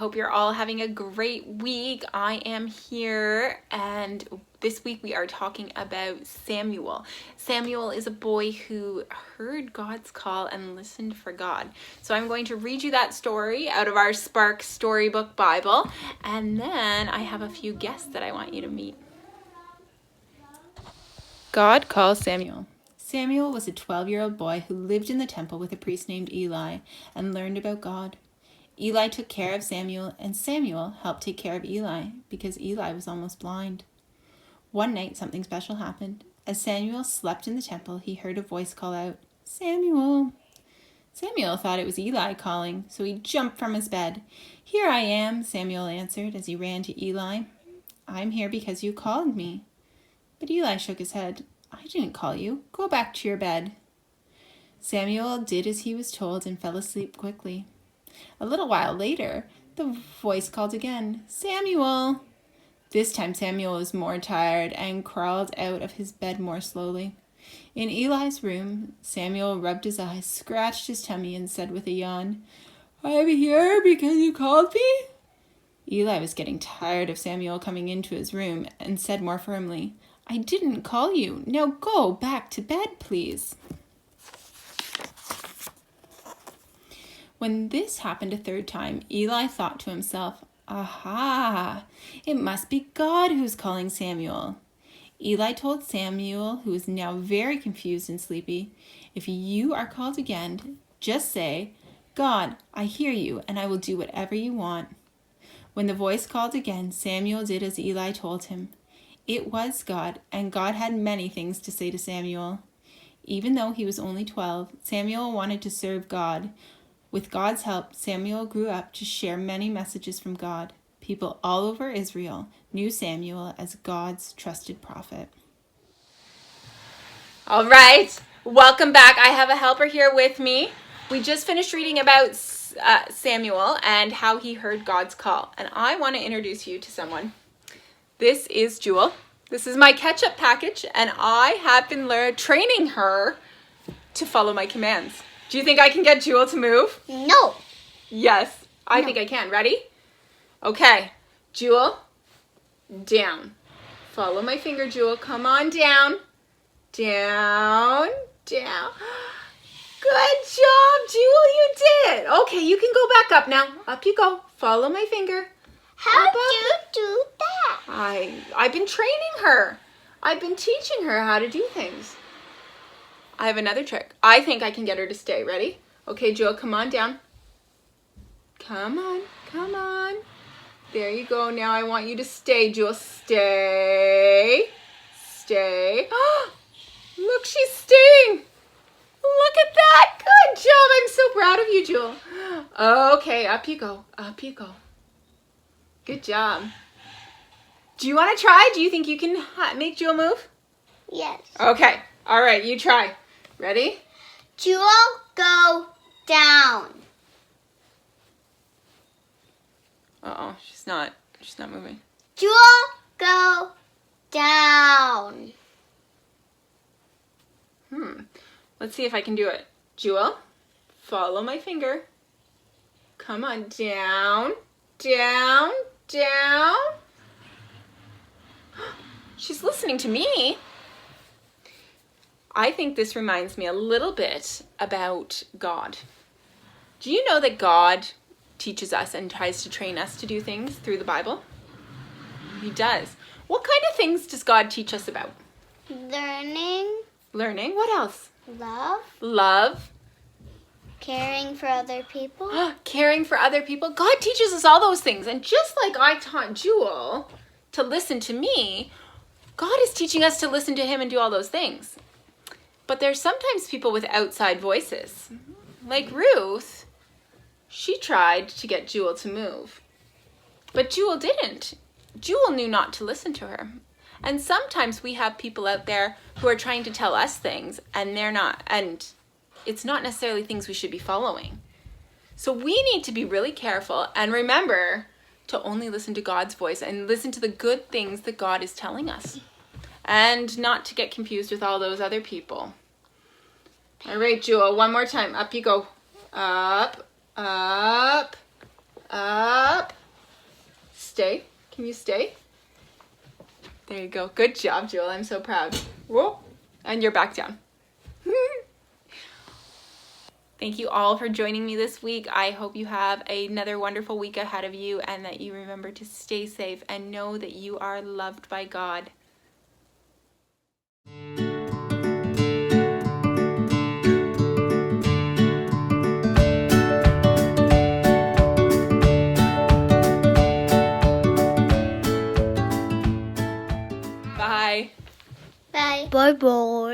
hope you're all having a great week. I am here, and this week we are talking about Samuel. Samuel is a boy who heard God's call and listened for God. So I'm going to read you that story out of our Spark Storybook Bible, and then I have a few guests that I want you to meet. God calls Samuel. Samuel was a 12-year-old boy who lived in the temple with a priest named Eli and learned about God. Eli took care of Samuel, and Samuel helped take care of Eli because Eli was almost blind. One night, something special happened. As Samuel slept in the temple, he heard a voice call out, "Samuel." Samuel thought it was Eli calling, so he jumped from his bed. "Here I am," Samuel answered as he ran to Eli. "I'm here because you called me." But Eli shook his head. "I didn't call you. Go back to your bed." Samuel did as he was told and fell asleep quickly. A little while later, the voice called again, "Samuel." This time Samuel was more tired and crawled out of his bed more slowly. In Eli's room, Samuel rubbed his eyes, scratched his tummy, and said with a yawn, "I'm here because you called me?" Eli was getting tired of Samuel coming into his room and said more firmly, "I didn't call you. Now go back to bed, please." When this happened a third time, Eli thought to himself, "Aha! It must be God who's calling Samuel." Eli told Samuel, who was now very confused and sleepy, "If you are called again, just say, 'God, I hear you, and I will do whatever you want.'" When the voice called again, Samuel did as Eli told him. It was God, and God had many things to say to Samuel. Even though he was only 12, Samuel wanted to serve God. With God's help, Samuel grew up to share many messages from God. People all over Israel knew Samuel as God's trusted prophet. All right, welcome back. I have a helper here with me. We just finished reading about Samuel and how he heard God's call, and I want to introduce you to someone. This is Jewel. This is my catch-up package, and I have been training her to follow my commands. Do you think I can get Jewel to move? No. Yes, I think I can. Ready? Okay, Jewel, down. Follow my finger, Jewel. Come on, down. Down, down. Good job, Jewel, you did. Okay, you can go back up now. Up you go. Follow my finger. How do you do that? I've been training her. I've been teaching her how to do things. I have another trick. I think I can get her to stay. Ready? Okay, Jewel, come on down. Come on, come on. There you go. Now I want you to stay, Jewel. Stay. Stay. Look, she's staying. Look at that. Good job. I'm so proud of you, Jewel. Okay, up you go. Up you go. Good job. Do you want to try? Do you think you can make Jewel move? Yes. Okay. All right, you try. Ready? Jewel, go down. Uh-oh, she's not moving. Jewel, go down. Let's see if I can do it. Jewel, follow my finger. Come on, down, down, down. She's listening to me. I think this reminds me a little bit about God. Do you know that God teaches us and tries to train us to do things through the Bible? He does. What kind of things does God teach us about? Learning. Learning. What else? Love. Love. Caring for other people. Caring for other people. God teaches us all those things. And just like I taught Jewel to listen to me, God is teaching us to listen to him and do all those things. But there's sometimes people with outside voices. Like Ruth, she tried to get Jewel to move. But Jewel didn't. Jewel knew not to listen to her. And sometimes we have people out there who are trying to tell us things and they're not. And it's not necessarily things we should be following. So we need to be really careful and remember to only listen to God's voice and listen to the good things that God is telling us. And not to get confused with all those other people. All right, Jewel, one more time. Up you go. Up, up, Up. Stay. Can you stay? There you go. Good job, Jewel. I'm so proud. Whoa. And you're back down. Thank you all for joining me this week. I hope you have another wonderful week ahead of you and that you remember to stay safe and know that you are loved by God. Bye. Bye. Bye bye.